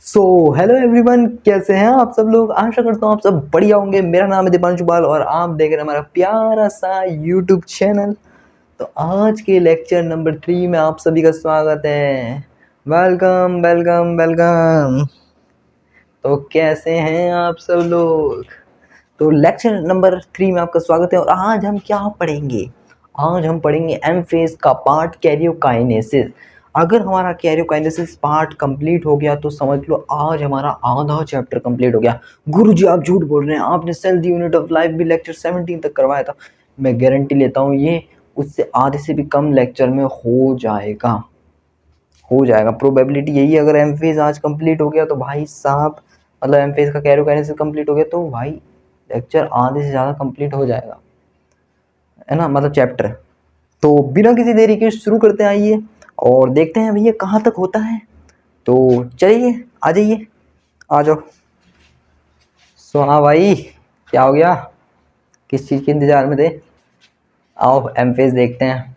So hello everyone, कैसे हैं आप सब लोग। आशा करता हूँ आप सब बढ़िया होंगे। मेरा नाम है दीपांशु बाल और आप देख रहे हैं हमारा प्यारा सा यूट्यूब चैनल। तो आज के लेक्चर नंबर 3 में आप सभी का स्वागत है। Welcome welcome welcome. तो कैसे हैं आप सब लोग। तो लेक्चर नंबर 3 में आपका स्वागत है और आज हम क्या पढ़ेंगे। आज हम पढ़ेंगे एम फेज का पार्ट कैरियोकाइनेसिस। अगर हमारा कैरियोकाइनेसिस पार्ट कंप्लीट हो गया तो समझ लो आज हमारा आधा चैप्टर कंप्लीट हो गया। गुरुजी आप झूठ बोल रहे हैं, आपने cell the unit of life भी लेक्चर 17 तक करवाया था। मैं गारंटी लेता हूँ ये उससे आधे से भी कम लेक्चर में हो जाएगा। प्रोबेबिलिटी यही है। अगर एम फेज आज कंप्लीट हो गया तो भाई साहब, मतलब एम फेज का कैरियोकाइनेसिस कंप्लीट हो गया तो भाई लेक्चर आधे से ज़्यादा कंप्लीट हो जाएगा, है ना, मतलब चैप्टर। तो बिना किसी देरी के शुरू करते हैं, आइए और देखते हैं भैया कहाँ तक होता है। तो चलिए आ जाइए, आ जाओ। हाँ भाई, क्या हो गया, किस चीज़ के इंतजार में थे। आओ एम फेज देखते हैं।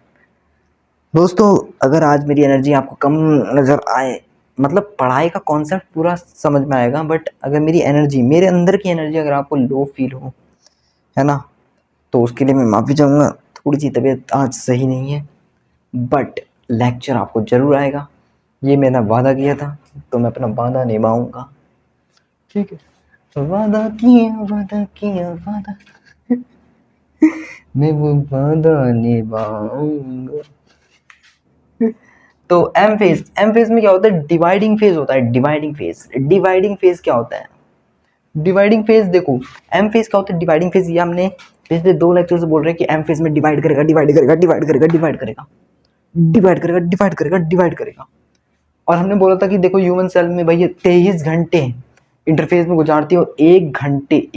दोस्तों अगर आज मेरी एनर्जी आपको कम नज़र आए, मतलब पढ़ाई का कॉन्सेप्ट पूरा समझ में आएगा, बट अगर मेरी एनर्जी, मेरे अंदर की एनर्जी अगर आपको लो फील हो, है ना, तो उसके लिए मैं माफ़ी चाहूँगा। थोड़ी सी तबीयत आज सही नहीं है, बट लेक्चर आपको ज़रूर आएगा। ये मैंने वादा किया था तो मैं अपना वादा निभाऊंगा, ठीक है। वादा किया वादा मैं वो वादा निभाऊंगा। तो एम फेज में क्या होता है, डिवाइडिंग फेज होता है। डिवाइडिंग फेज क्या होता है, डिवाइडिंग फेज देखो। एम फेज क्या होता है, डिवाइडिंग फेज। ये हमने पिछले 2 लेक्चर से बोल रहे हैं कि एम फेज में डिवाइड करेगा, डिवाइड करेगा, डिवाइड करेगा, डिवाइड करेगा, डिवाइड करेगा, डिवाइड करेगा, डिवाइड करेगा। और हमने बोला था कि देखो ह्यूमन सेल में भैया 23 घंटे इंटरफेस में गुजारती है और 1 घंटे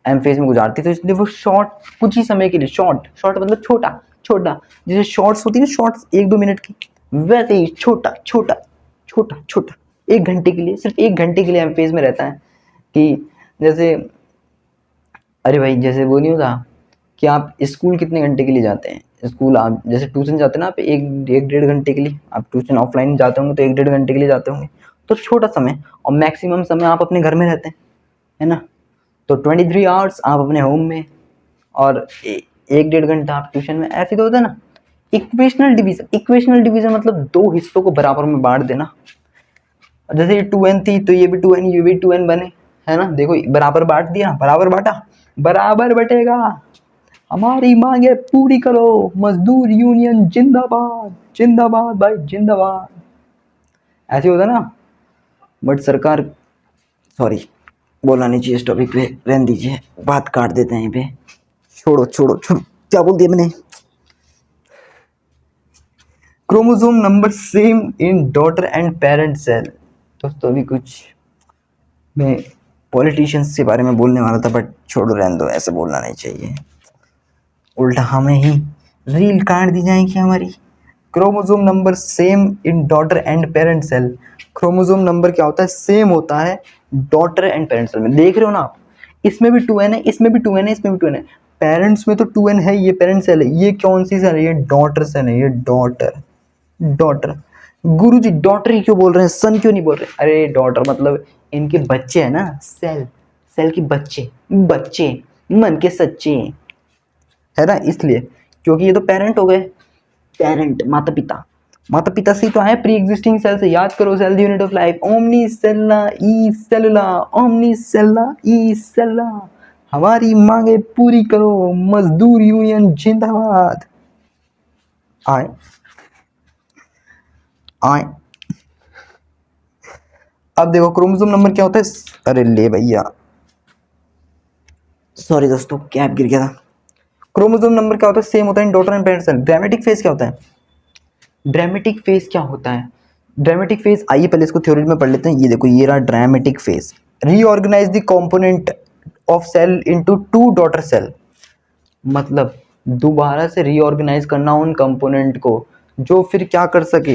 एम फेज में गुजारती है। तो इसलिए वो शॉर्ट, कुछ ही समय के लिए, शॉर्ट शॉर्ट मतलब छोटा छोटा, जैसे शॉर्ट्स होती है ना, शॉर्ट्स 1-2 मिनट की, वैसे ही छोटा छोटा छोटा छोटा 1 घंटे के लिए, सिर्फ 1 घंटे के लिए एम फेज में रहता है। कि जैसे, अरे भाई जैसे वो नहीं होता कि आप स्कूल कितने घंटे के लिए जाते हैं। स्कूल आप जैसे ट्यूशन जाते हैं ना, आप 1-1.5 घंटे के लिए, आप ट्यूशन ऑफलाइन जाते होंगे तो 1-1.5 घंटे के लिए जाते होंगे, तो छोटा समय। और मैक्सिमम समय आप अपने घर में रहते हैं, है ना। तो 23 आवर्स आप अपने होम में और 1-1.5 घंटा आप ट्यूशन में। ऐसे तो होता है ना। इक्वेशनल डिवीजन मतलब 2 हिस्सों को बराबर में बांट देना। जैसे ये 2n थी तो ये भी 2n, ये भी 2n बने, है ना। देखो बराबर बांट दिया, बराबर बांटा, बराबर बटेगा। हमारी मांगे पूरी करो, मजदूर यूनियन जिंदाबाद, जिंदाबाद भाई जिंदाबाद। ऐसे होता ना। बट सरकार, सॉरी बोलना नहीं चाहिए इस टॉपिक पे, रहने दीजिए, बात काट देते हैं यहीं पे। छोड़ो छोड़ो छोड़ो, क्या बोल दिया मैंने। Chromosome number same in daughter and parent cell. दोस्तों अभी कुछ मैं पॉलिटिशियंस के बारे में बोलने वाला था, बट छोड़ो, रहने दो, ऐसे बोलना नहीं चाहिए। उल्टा हमें ही रील काट दी जाएगी हमारी। Chromosome number same in daughter and parent cell. Chromosome number क्या होता है, सेम होता है डॉटर एंड पेरेंट सेल में। देख रहे हो ना आप, इसमें भी 2n है, इसमें भी 2n है, इसमें भी 2n है। पेरेंट्स में तो 2n है, ये पेरेंट सेल है। ये कौन सी सेल है, ये डॉटर सेल है, ये डॉटर डॉटर। गुरु जी डॉटर ही क्यों बोल रहे हैं, सन क्यों नहीं बोल रहे। अरे डॉटर मतलब इनके बच्चे है ना, सेल, सेल के बच्चे, बच्चे मन के सच्चे, है ना, इसलिए। क्योंकि ये तो पेरेंट हो गए, पेरेंट माता पिता, माता पिता से तो आए प्री एग्जिस्टिंग सेल से। याद करो, cell the unit of life, ओमनी सेल्ला ई सेलुला, ओमनी सेल्ला ई सेल्ला। हमारी मांगे पूरी करो, मजदूर यूनियन जिंदाबाद। आए आए। अब देखो क्रोमोसोम नंबर क्या होता है। अरे ले भैया, सॉरी दोस्तों, कैप गिर गया था। क्रोमोसोम नंबर क्या होता है, सेम होता है in daughter and parent cell. Dramatic phase क्या होता है, ड्रामेटिक फेज क्या होता है, ड्रामेटिक फेज, आइए पहले इसको थ्योरी में पढ़ लेते हैं। ये देखो, ये रहा dramatic phase. Reorganise the component of cell into 2 daughter cell. मतलब दोबारा से रीऑर्गेनाइज करना उन कंपोनेंट को जो फिर क्या कर सके,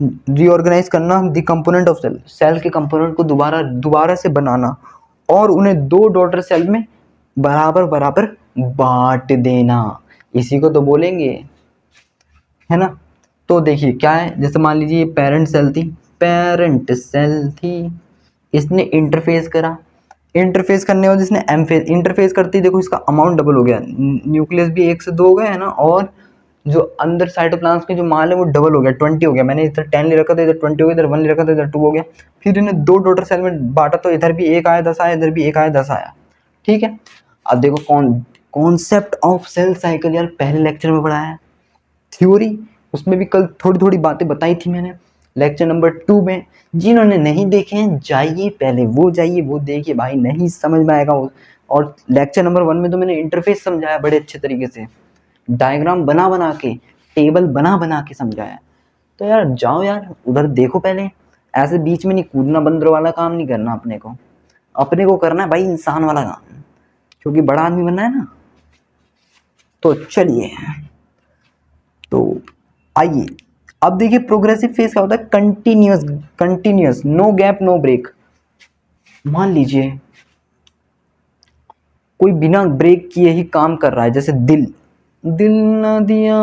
रीऑर्गेनाइज करना the component of cell, cell के कंपोनेंट को दोबारा दोबारा से बनाना और उन्हें 2 डॉटर सेल में बराबर बराबर बांट देना। इसी को तो बोलेंगे, है ना। तो देखिए क्या है, जैसे मान लीजिए ये पेरेंट सेल थी, पेरेंट सेल थी, इसने इंटरफेस करा, इंटरफेस करने बाद इसने एम फेज, इंटरफेस करते ही देखो इसका अमाउंट डबल हो गया, न्यूक्लियस भी 1 से 2 हो गया है ना, और जो अंदर साइटोप्लाज्म के जो माल है वो डबल हो गया, 20 हो गया। मैंने इधर 10 ले रखा था, इधर 20 हो गया, इधर 1 ले रखा था, इधर 2 हो गया। फिर इन्हें 2 डॉटर सेल में बांटा तो इधर भी 1 आया 10 आया, इधर भी 1 आया 10 आया, ठीक है। अब देखो कॉन्सेप्ट ऑफ सेल साइकिल यार पहले लेक्चर में पढ़ाया है, थ्योरी उसमें भी कल थोड़ी थोड़ी बातें बताई थी मैंने लेक्चर नंबर 2 में। जिन्होंने नहीं देखे हैं जाइए पहले वो जाइए वो देखिए भाई, नहीं समझ में आएगा वो। और लेक्चर नंबर 1 में तो मैंने इंटरफेस समझाया बड़े अच्छे तरीके से, डायग्राम बना बना के, टेबल बना बना के समझाया। तो यार जाओ यार उधर देखो पहले, ऐसे बीच में नहीं कूदना, बंदर वाला काम नहीं करना अपने को करना है भाई इंसान वाला काम, क्योंकि बड़ा आदमी बनना है ना। तो चलिए, तो आइए अब देखिए प्रोग्रेसिव फेज क्या होता है, continuous, no gap no break. मान लीजिए कोई बिना ब्रेक किए ही काम कर रहा है, जैसे दिल ना दिया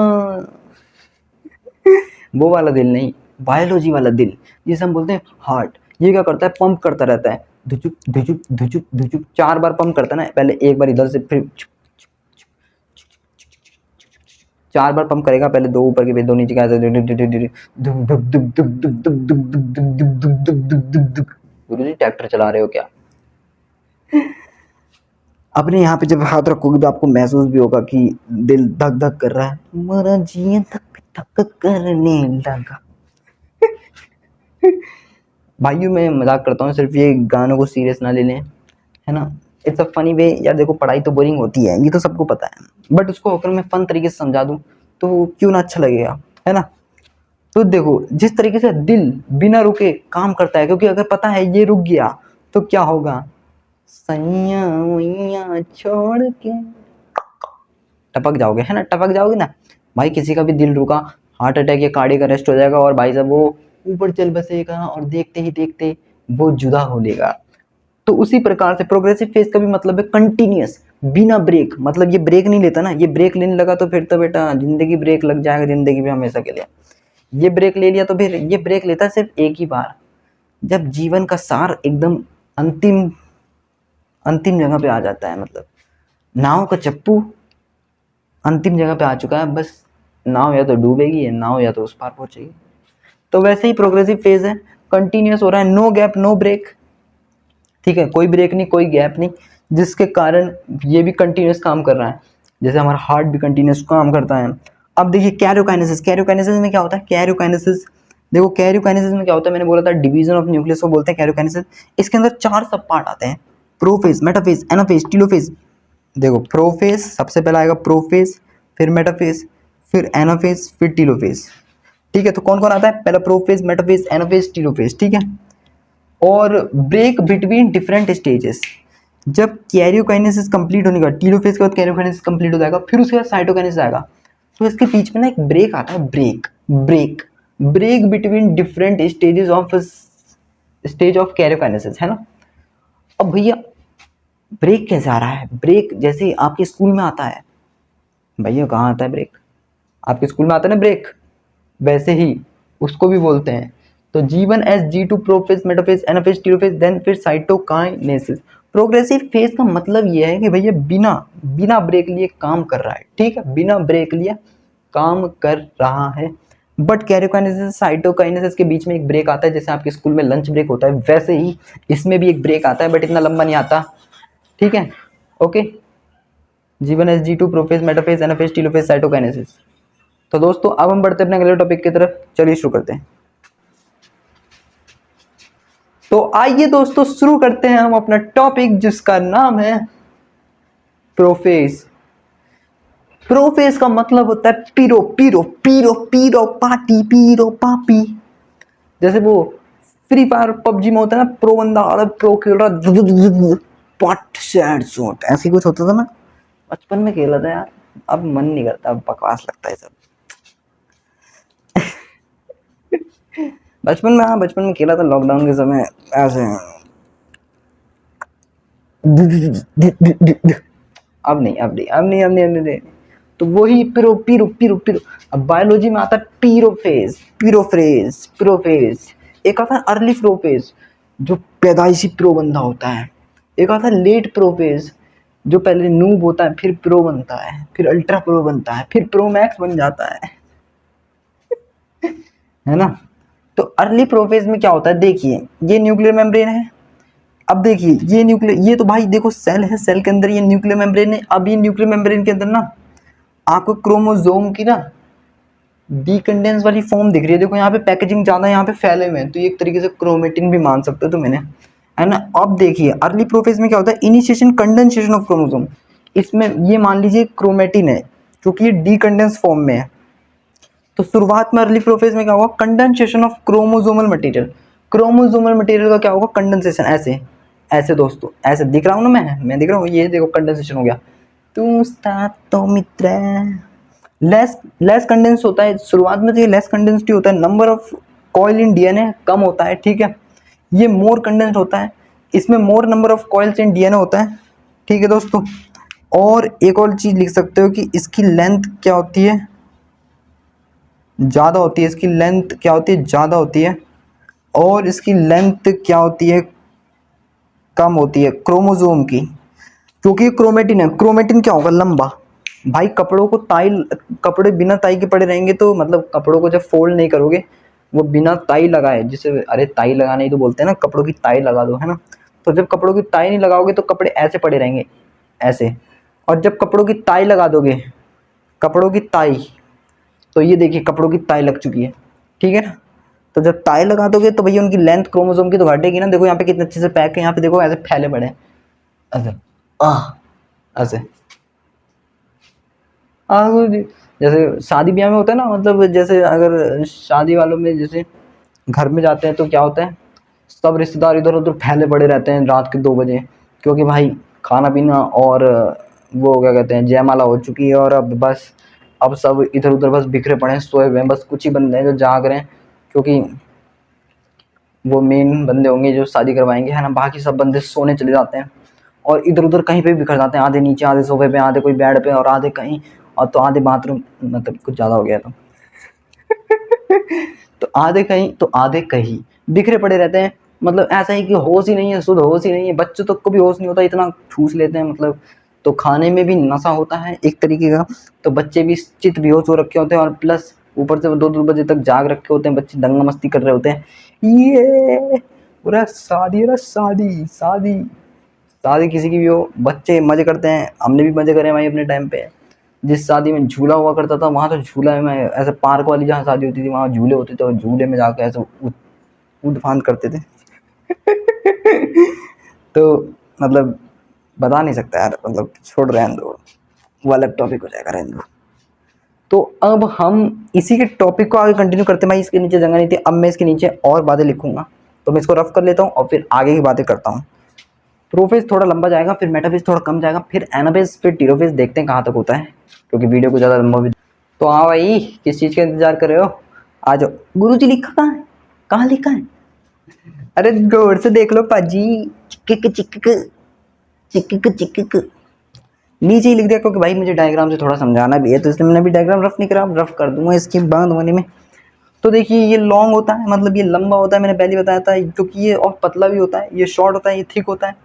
वो वाला दिल नहीं, बायोलॉजी वाला दिल जिसे हम बोलते हैं हार्ट। ये क्या करता है, पंप करता रहता है, धुचुक धुचुक धुचुक धुचुक 4 बार पंप करता है ना, पहले एक बार इधर से, फिर 4 बार पंप करेगा, पहले 2 ऊपर के फिर 2 नीचे के, गुरुजी ट्रैक्टर चला रहे हो क्या? अपने यहाँ पे जब हाथ रखोगे तो आपको महसूस भी होगा कि दिल धक धक कर रहा है, मेरा जी धक धक करने लगा। भाइयों मैं मजाक करता हूँ, सिर्फ ये गानों को सीरियस ना ले लें, है ना, इट्स अ फनी वे। यार देखो पढ़ाई तो बोरिंग होती है, ये तो सबको पता है, बट उसको अगर मैं फन तरीके से समझा दूँ तो क्यों ना अच्छा लगेगा, है ना। तो देखो जिस तरीके से दिल बिना रुके काम करता है, क्योंकि अगर पता है ये रुक गया तो क्या होगा, सैया वैया छोड़ के टपक जाओगे, है ना, टपक जाओगे ना भाई। किसी का भी दिल रुका, हार्ट अटैक या कार्डियक अरेस्ट हो जाएगा, और भाई साहब वो ऊपर चल बसेगा और देखते ही देखते वो जुदा हो लेगा। तो उसी प्रकार से प्रोग्रेसिव फेज का भी मतलब है कंटिन्यूअस, बिना ब्रेक, मतलब ये ब्रेक नहीं लेता ना, ये ब्रेक लेने लगा तो फिर तो बेटा जिंदगी ब्रेक लग जाएगा, जिंदगी में हमेशा के लिए। ये ब्रेक ले लिया तो फिर ये ब्रेक लेता सिर्फ एक ही बार, जब जीवन का सार एकदम अंतिम अंतिम जगह पे आ जाता है, मतलब नाव का चप्पू अंतिम जगह पे आ चुका है, बस नाव या तो डूबेगी या नाव या तो उस पार पहुंचेगी। तो वैसे ही प्रोग्रेसिव फेज है, कंटिन्यूअस हो रहा है, नो गैप नो ब्रेक, ठीक है, कोई ब्रेक नहीं कोई गैप नहीं, जिसके कारण ये भी कंटिन्यूअस काम कर रहा है, जैसे हमारा हार्ट भी कंटिन्यूअस काम करता है। अब देखिए कैरियोकाइनेसिस, कैरियोकाइनेसिस में क्या होता है, कैरियोकाइनेसिस देखो कैरियोकाइनेसिस में क्या होता है, मैंने बोला था डिवीजन ऑफ न्यूक्लियस को बोलते हैं कैरियोकाइनेसिस। इसके अंदर 4 सब पार्ट आते हैं, प्रोफेज, मेटाफेज, एनाफेज, टीलोफेज। देखो प्रोफेज सबसे पहला आएगा, प्रोफेज, फिर मेटाफेज, फिर एनाफेज, फिर टीलोफेज, ठीक है। तो कौन कौन आता है, पहला प्रोफेज, मेटाफेज, एनाफेज, टीलोफेज, ठीक है। और ब्रेक बिटवीन डिफरेंट स्टेजेस, जब कैरियोकाइनेसिस कंप्लीट होने का, टीलोफेज के बाद कैरियोकाइनेसिस कंप्लीट हो जाएगा, फिर उसके बाद साइटोकाइनेसिस आएगा, तो इसके बीच में ना एक ब्रेक आता है, break between different stage of karyokinesis, है ना। अब भैया ब्रेक कैसे आ रहा है, ब्रेक जैसे आपके स्कूल में आता है, भैया कहाँ आता है ब्रेक, आपके स्कूल में आता है ना ब्रेक, वैसे ही उसको भी बोलते हैं। तो G1 S G2 prophase, metaphase, anaphase, telophase, then फिर साइटोकाइनेसिस। प्रोग्रेसिव फेज का मतलब ये है कि भैया बिना ब्रेक लिए काम कर रहा है, ठीक है, बिना ब्रेक लिए काम कर रहा है। बट कैरियोकाइनेसिस साइटोकाइनेसिस के बीच में एक ब्रेक आता है, जैसे आपके स्कूल में लंच ब्रेक होता है, वैसे ही इसमें भी एक ब्रेक आता है, बट इतना लंबा नहीं आता, ठीक है, okay. G1 S G2 prophase, metaphase, anaphase, telophase, cytokinesis. तो दोस्तों अब हम बढ़ते हैं अपने अगले टॉपिक की तरफ, चलिए शुरू करते हैं। तो आइए दोस्तों शुरू करते हैं हम अपना टॉपिक, जिसका नाम है प्रोफेज। प्रोफेज का मतलब होता है पीरो पीरो पीरो पीरो पार्टी पीरो पापी। जैसे वो फ्री फायर पबजी में होता है ना, प्रो बंदा और प्रो खेल रहा पट सैड शॉट, ऐसे कुछ होता था ना, बचपन में खेला था यार, अब मन नहीं करता, अब बकवास लगता है सब। बचपन में खेला था लॉकडाउन के समय ऐसे। अब नहीं। तो वही पिरो पिरो पिरो पिरो। अब बायोलॉजी में आता है पीरोफेज, पीरोफेज, पीरोफेज, एक आता है अर्ली प्रोफेज जो पैदाइशी प्रो बंदा होता है, एक आता है लेट प्रोफेज जो पहले नूब होता है फिर प्रो बनता है, फिर अल्ट्रा प्रो बनता है, फिर प्रो मैक्स बन जाता है ना। तो अर्ली प्रोफेज में क्या होता है, देखिए ये न्यूक्लियर मेम्ब्रेन है। अब देखिए ये न्यूक्लियर, ये तो भाई देखो सेल है, सेल के अंदर ये न्यूक्लियर मेम्ब्रेन है। अब ये न्यूक्लियर मेम्ब्रेन के अंदर ना आपको क्रोमोसोम की ना डीकंडेंस वाली फॉर्म दिख रही है। देखो यहाँ पे पैकेजिंग ज़्यादा यहाँ पे फैले हुए हैं, तो ये एक तरीके से क्रोमेटिन भी मान सकते हो तो मैंने, है ना। अब देखिए अर्ली प्रोफेज में क्या होता है, इनिशिएशन कंडेंसेशन ऑफ क्रोमोसोम। इसमें ये मान लीजिए क्रोमेटिन है क्योंकि ये डीकंडेंस फॉर्म में है। तो शुरुआत में अर्ली प्रोफेज में क्या होगा, condensation of chromosomal material. Chromosomal material का क्या होगा, कंडेंसेशन। ऐसे ऐसे दोस्तों, ऐसे दिख रहा हूँ ना मैं दिख रहा हूँ, ये देखो कंडेंसेशन हो गया। तू तो मित्र लेस कंडेंस होता है शुरुआत में, तो ये लेस कंडेंस्ड होता है। Number of coil in DNA कम होता है, ठीक है। ये मोर कंडेंस्ड होता है, इसमें मोर number of coils in DNA होता है, ठीक है दोस्तों। और एक और चीज लिख सकते हो कि इसकी लेंथ क्या होती है, ज़्यादा होती है। इसकी लेंथ क्या होती है, ज़्यादा होती है। और इसकी लेंथ क्या होती है, कम होती है क्रोमोसोम की, क्योंकि क्रोमेटिन है। क्रोमेटिन क्या होगा, लंबा। भाई कपड़ों को ताई, कपड़े बिना ताई के पड़े रहेंगे तो मतलब कपड़ों को जब फोल्ड नहीं करोगे, वो बिना ताई लगाए, जिसे अरे ताई लगाना ही तो बोलते हैं ना, कपड़ों की ताई लगा दो, है ना। तो जब कपड़ों की ताई नहीं लगाओगे तो कपड़े ऐसे पड़े रहेंगे, ऐसे। और जब कपड़ों की ताई लगा दोगे, कपड़ों की ताई, तो ये देखिए कपड़ों की ताई लग चुकी है, ठीक है ना। तो जब ताई लगा दोगे तो भैया उनकी लेंथ क्रोमोसोम की तो घटेगी ना। देखो यहाँ पे कितने अच्छे से पैक है, यहाँ पे देखो ऐसे फैले पड़े हैं, ऐसे ऐसे जैसे शादी ब्याह में होता है ना, मतलब जैसे अगर शादी वालों में जैसे घर में जाते हैं तो क्या होता है, सब रिश्तेदार इधर उधर फैले पड़े रहते हैं रात के 2 बजे, क्योंकि भाई खाना पीना और वो क्या कहते हैं जयमाला हो चुकी है, और अब बस अब सब इधर उधर बस बिखरे पड़े हैं, सोए हुए हैं। बस कुछ ही बंदे हैं जो जाग रहे हैं, क्योंकि वो मेन बंदे होंगे जो शादी करवाएंगे, है ना। बाकी सब बंदे सोने चले जाते हैं और इधर उधर कहीं पे भी बिखर जाते हैं, आधे नीचे, आधे सोफे पे, आधे कोई बेड पे, और आधे कहीं, और तो आधे बाथरूम, मतलब कुछ ज़्यादा हो गया तो आधे कहीं तो आधे कहीं बिखरे पड़े रहते हैं। मतलब ऐसा ही कि होश ही नहीं है, शुद्ध होश ही नहीं है। बच्चों तक को भी होश नहीं होता, इतना ठूस लेते हैं मतलब। तो खाने में भी नशा होता है एक तरीके का, तो बच्चे भी चित बेहोश हो रखे होते हैं, और प्लस ऊपर से वो 2-2 बजे तक जाग रखे होते हैं, बच्चे दंगा मस्ती कर रहे होते हैं। ये पूरा शादी है ना, शादी शादी शादी किसी की भी हो, बच्चे मजे करते हैं। हमने भी मजे करे भाई अपने टाइम पे। जिस शादी में झूला हुआ करता था, वहाँ तो झूला में ऐसे पार्क वाली जहाँ शादी होती थी वहाँ झूले होते थे, और झूले में जाकर ऐसे कूद फांद करते थे तो मतलब बता नहीं सकता यार, मतलब छोड़ रहने दो, वो अलग टॉपिक हो जाएगा, रहने दो। तो अब हम इसी के टॉपिक को आगे कंटिन्यू करते हैं। भाई इसके नीचे जगह नहीं थी, अब मैं इसके नीचे और बातें लिखूंगा, तो मैं इसको रफ कर लेता हूँ और फिर आगे की बातें करता हूँ। प्रोफेज थोड़ा लंबा जाएगा, फिर मेटाफेज थोड़ा कम जाएगा, फिर एनाफेज, फिर टीरोफेज, देखते हैं कहाँ तक होता है, क्योंकि वीडियो को ज़्यादा लंबा भी। तो हाँ भाई, किस चीज़ का इंतजार कर रहे हो, आ जाओ। गुरुजी लिखा कहाँ है, कहाँ लिखा है, अरे गौर से देख लो पाजी, चिक चिक चिक चिक, नीचे ही लिख दिया, क्योंकि भाई मुझे डायग्राम से थोड़ा समझाना भी है, तो इसलिए मैंने अभी डायग्राम रफ नहीं करा, रफ कर दूंगा इसके बाद होने में। तो देखिए ये लॉन्ग होता है, मतलब ये लंबा होता है, मैंने पहले बताया था, क्योंकि ये और पतला भी होता है, ये शॉर्ट होता है, ये थिक होता है।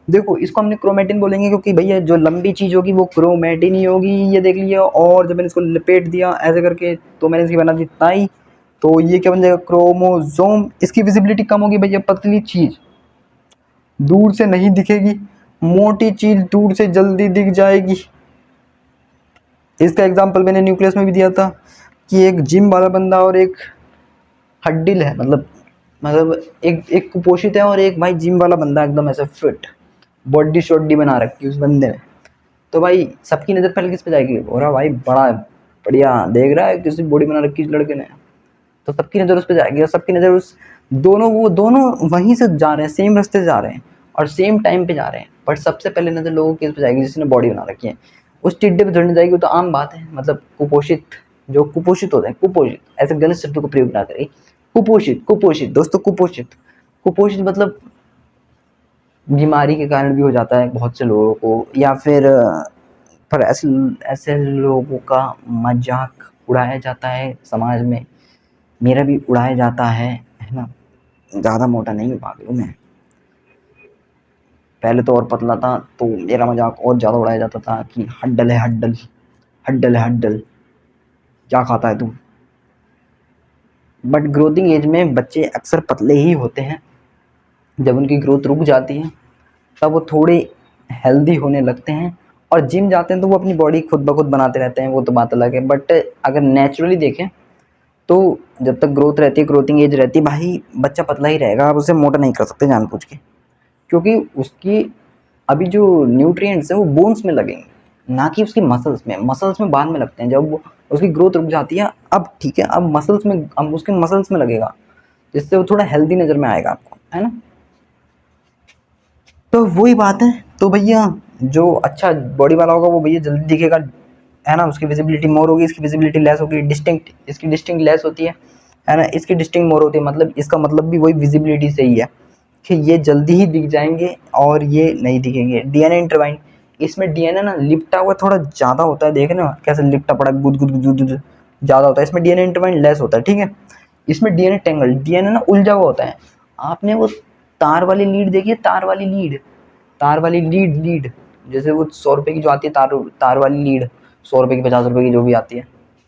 देखो इसको हमने क्रोमेटिन बोलेंगे, क्योंकि भैया जो लंबी चीज़ होगी वो क्रोमेटिन ही होगी, ये देख लिया। और जब मैंने इसको लपेट दिया ऐसे करके, तो मैंने इसकी बना दी ताई, तो ये क्या बन जाएगा, क्रोमोसोम। इसकी विजिबिलिटी कम होगी भैया, पतली चीज़ दूर से नहीं दिखेगी, मोटी चीज़ दूर से जल्दी दिख जाएगी। इसका एग्जाम्पल मैंने न्यूक्लियस में भी दिया था कि एक जिम वाला बंदा और एक हड्डिल है, मतलब एक कुपोषित है और एक भाई जिम वाला बंदा, एकदम ऐसे फिट, बॉडी शॉडी बना रखी उस बंदे ने। तो भाई सबकी नज़र पहले किस पे जाएगी, और भाई बड़ा बढ़िया देख रहा है किसी बॉडी बना रखी इस लड़के ने, तो सबकी नज़र उस पर जाएगी, और सबकी नज़र उस वो दोनों वहीं से जा रहे हैं, सेम रास्ते से जा रहे हैं और सेम टाइम पे जा रहे हैं, बट सबसे पहले नज़र लोगों की इस पे जाएगी जिसने बॉडी बना रखी है। उस टिड्डे पे धरने जाएगी, तो आम बात है, मतलब कुपोषित, जो कुपोषित होते हैं, कुपोषित, ऐसे गलत शब्दों को प्रयोग ना करें। कुपोषित, कुपोषित दोस्तों, कुपोषित, कुपोषित मतलब बीमारी के कारण भी हो जाता है बहुत से लोगों को, या फिर पर ऐसे ऐसे लोगों का मजाक उड़ाया जाता है समाज में, मेरा भी उड़ाया जाता है ना। ज़्यादा मोटा नहीं हूँ पागल मैं। पहले तो और पतला था तो मेरा मजाक और ज़्यादा उड़ाया जाता था कि हड्डल है हड्डल, हड्डल है हड्डल, क्या खाता है तू। बट ग्रोथिंग एज में बच्चे अक्सर पतले ही होते हैं। जब उनकी ग्रोथ रुक जाती है तब वो थोड़े हेल्दी होने लगते हैं, और जिम जाते हैं तो वो अपनी बॉडी खुद ब खुद बनाते रहते हैं, वो तो बात अलग है। बट अगर नेचुरली देखें तो जब तक ग्रोथ रहती है, ग्रोथिंग एज रहती है, भाई बच्चा पतला ही रहेगा, आप उसे मोटा नहीं कर सकते जानबूझ के, क्योंकि उसकी अभी जो न्यूट्रिएंट्स हैं वो बोन्स में लगेंगे, ना कि उसकी मसल्स में। मसल्स में बाद में लगते हैं जब वो उसकी ग्रोथ रुक जाती है। अब ठीक है, अब मसल्स में, अब उसके मसल्स में लगेगा, जिससे वो थोड़ा हेल्दी नज़र में आएगा आपको, है ना। तो वही बात है। तो भैया जो अच्छा बॉडी वाला होगा वो भैया जल्दी दिखेगा, है ना, उसकी विजिबिलिटी मोर होगी, इसकी विजिबिलिटी लेस होगी। डिस्टिंक्ट, इसकी डिस्टिंक्ट लेस होती है ना, इसकी डिस्टिंक्ट मोर होती है। मतलब इसका मतलब भी वही विजिबिलिटी से ही है कि ये जल्दी ही दिख जाएंगे और ये नहीं दिखेंगे। डीएनए इंटरवाइन, इसमें डीएनए ना लिपटा हुआ थोड़ा ज़्यादा होता है, देखे ना कैसे लिपटा पड़ा गुद गुद गुद गुद ज़्यादा होता है। इसमें डीएनए इंटरवाइन लेस होता है, ठीक है। इसमें डीएनए टेंगल, डीएनए ना उलझा हुआ होता है। आपने वो तार वाली लीड देखी है, तार वाली लीड, तार वाली लीड, लीड जैसे वो 100 रुपये की जो आती है, तार तार वाली लीड, 100 रुपये की, 50 रुपये की जो भी आती है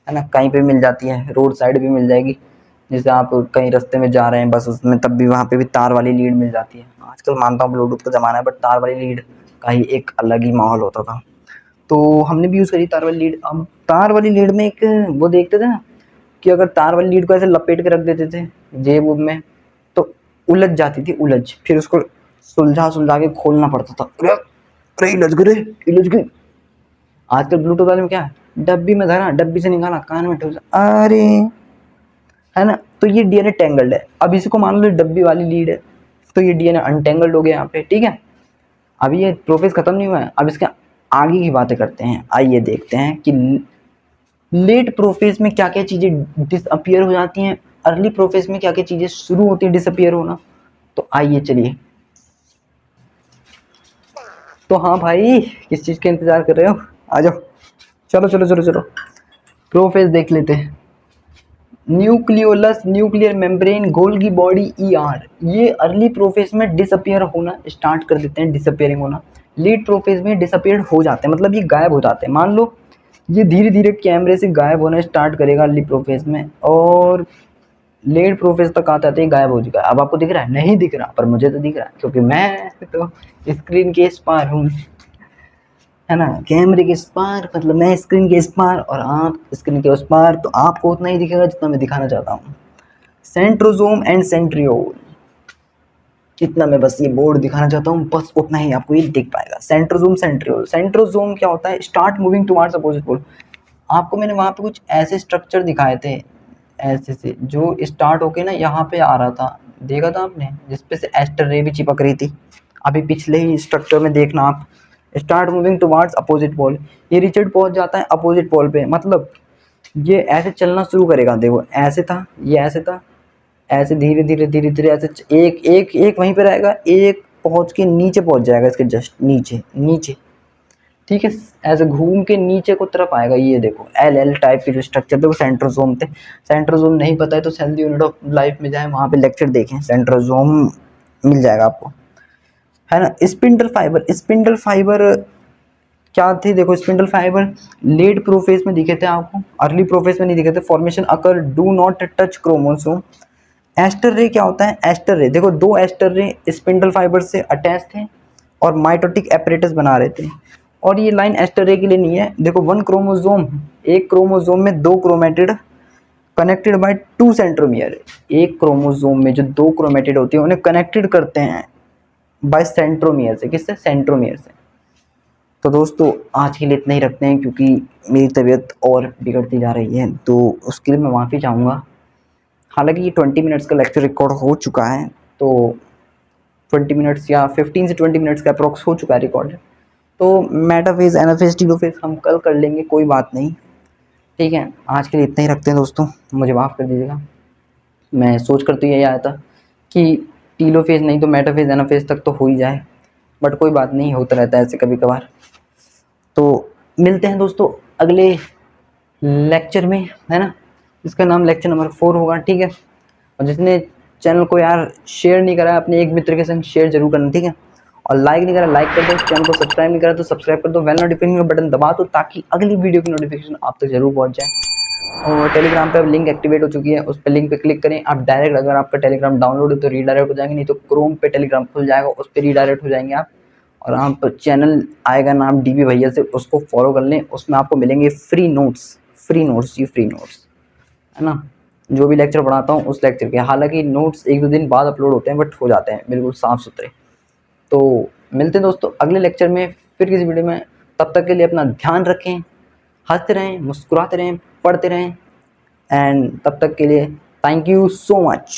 ना, कहीं पे मिल जाती है, रोड साइड भी मिल जाएगी। जैसे आप कहीं रास्ते में जा रहे हैं बस उसमें, तब भी वहाँ पे भी तार वाली लीड मिल जाती है। आजकल मानता हूँ ब्लूटूथ का ज़माना है, बट तार वाली लीड का ही एक अलग ही माहौल होता था। तो हमने भी यूज़ करी तार वाली लीड। अब तार वाली लीड में एक वो देखते थे ना कि अगर तार वाली लीड को ऐसे लपेट के रख देते थे जेब उब में तो उलझ जाती थी, उलझ, फिर उसको सुलझा सुलझा के खोलना पड़ता था। अरे अरे इलझ गई, इलझ गई। आजकल ब्लूटूथ वाले में क्या है, डब्बी में धरा, डब्बी से निकाला, कान में ठूसा, अरे, है ना। तो ये डीएनए टेंगल्ड है। अब इसी को मान लो डब्बी वाली लीड है, तो ये डीएनए अनटेंगल्ड हो गया यहाँ पे, ठीक है। अभी ये प्रोसेस खत्म नहीं हुआ है, अब इसके आगे की बातें करते हैं। आइए देखते हैं कि लेट प्रोफेज में क्या क्या चीज़ें डिसअपियर हो जाती हैं, अर्ली प्रोफेज में क्या क्या चीज़ें शुरू होती हैं डिसअपियर होना। तो आइए चलिए। तो हाँ भाई, किस चीज़ का इंतज़ार कर रहे हो, आ जाओ, चलो चलो चलो चलो, प्रोफेज देख लेते हैं। Nucleolus, nuclear membrane, Golgi body, ER, ये अर्ली प्रोफेज में डिसअपियर होना स्टार्ट कर देते हैं, डिसअपियरिंग होना। लेट प्रोफेज में डिसअपियर हो जाते हैं, मतलब ये गायब हो जाते हैं। मान लो ये धीरे धीरे कैमरे से गायब होना स्टार्ट करेगा अर्ली प्रोफेज में, और लेट प्रोफेज तक आते आते ही गायब हो चुका है। अब आपको दिख रहा है, नहीं दिख रहा, पर मुझे तो दिख रहा है, क्योंकि मैं तो स्क्रीन के इस पार हूँ, है ना। कैमरे के इस पार मतलब मैं स्क्रीन के इस पार, और आप स्क्रीन के उस पार, तो आपको उतना ही दिखेगा जितना मैं दिखाना चाहता हूँ। सेंट्रोजोम एंड सेंट्रियोल, जितना मैं बस ये बोर्ड दिखाना चाहता हूँ बस उतना ही आपको ये दिख पाएगा। Centrosome, centriole. सेंट्रोजोम क्या होता है, start moving towards opposite pole. आपको मैंने वहाँ पे कुछ ऐसे स्ट्रक्चर दिखाए थे, ऐसे से, जो स्टार्ट होके ना यहाँ पे आ रहा था, देखा था आपने, जिसपे से एस्टर रे भी चिपक रही थी। अभी पिछले ही स्ट्रक्चर में देखना आप, start moving towards opposite pole, ये रिचर्ड पहुंच जाता है अपोजिट पोल पे। मतलब ये ऐसे चलना शुरू करेगा, देखो ऐसे था, ये ऐसे था, ऐसे धीरे धीरे धीरे धीरे ऐसे एक एक एक वहीं पे रहेगा, एक पहुंच के नीचे पहुंच जाएगा, इसके जस्ट नीचे नीचे, ठीक है। ऐसे घूम के नीचे को तरफ आएगा। ये देखो एल एल टाइप के जो स्ट्रक्चर थे वो सेंट्रोजोम थे। सेंट्रोजोम नहीं पता है तो सेल यूनिट ऑफ लाइफ में जाए, वहाँ पे लेक्चर देखें, सेंट्रोजोम मिल जाएगा आपको, है ना। स्पिंडल फाइबर, स्पिंडल फाइबर क्या थे, देखो स्पिंडल फाइबर लेट प्रोफेज में दिखे थे आपको, अर्ली प्रोफेज में नहीं दिखे थे। Formation occur do not touch chromosome. Aster ray क्या होता है, एस्टर रे देखो, दो एस्टर रे स्पिंडल फाइबर से अटैच थे और माइटोटिक एपरेटस बना रहे थे। और ये लाइन एस्टर रे के लिए नहीं है, देखो वन क्रोमोसोम, एक क्रोमोसोम में दो chromatid connected by two centromere. एक क्रोमोसोम में जो दो क्रोमेटिड होती है उन्हें कनेक्टेड करते हैं बाय सेंट्रोमियर से, किससे, सेंट्रोमियर से। तो दोस्तों आज के लिए इतना ही रखते हैं, क्योंकि मेरी तबीयत और बिगड़ती जा रही है, तो उसके लिए मैं माफ़ी चाहूँगा। हालांकि ये 20 मिनट्स का लेक्चर रिकॉर्ड हो चुका है, तो 20 मिनट्स या 15 से 20 मिनट्स का अप्रोक्स हो चुका है रिकॉर्ड। तो मेटाफेज, एनाफेज, टीलोफेज हम कल कर लेंगे, कोई बात नहीं, ठीक है। आज के लिए इतना ही रखते हैं दोस्तों, मुझे माफ़ कर दीजिएगा। मैं सोच कर तो यही आया था कि टीलोफेज नहीं तो मेटाफेज, एनाफेज तक तो हो ही जाए, बट कोई बात नहीं, होता रहता है ऐसे कभी कभार। तो मिलते हैं दोस्तों अगले लेक्चर में, है ना। इसका नाम लेक्चर नंबर 4 होगा, ठीक है। और जिसने चैनल को यार शेयर नहीं करा है अपने एक मित्र के संग शेयर जरूर करना, ठीक है। और लाइक नहीं करा लाइक कर दो, चैनल को सब्सक्राइब नहीं करा तो सब्सक्राइब कर दो, बेल नोटिफिकेशन का बटन दबा दो ताकि अगली वीडियो की नोटिफिकेशन आप तक जरूर पहुंच जाए। और टेलीग्राम पे अब लिंक एक्टिवेट हो चुकी है, उस पर लिंक पे क्लिक करें आप डायरेक्ट, अगर आपका टेलीग्राम डाउनलोड है तो रीडायरेक्ट हो जाएंगे, नहीं तो क्रोम पे टेलीग्राम खुल जाएगा उस पर रीडायरेक्ट हो जाएंगे आप। और आप चैनल आएगा नाम डीबी भैया से, उसको फॉलो कर लें, उसमें आपको मिलेंगे फ्री नोट्स जी, फ्री नोट्स, है ना। जो भी लेक्चर पढ़ाता हूँ उस लेक्चर के, हालांकि नोट्स 1-2 दिन बाद अपलोड होते हैं बट हो जाते हैं बिल्कुल साफ़ सुथरे। तो मिलते हैं दोस्तों अगले लेक्चर में फिर किसी वीडियो में, तब तक के लिए अपना ध्यान रखें, हंसते रहें, मुस्कुराते रहें, पढ़ते रहें, एंड तब तक के लिए थैंक यू सो मच।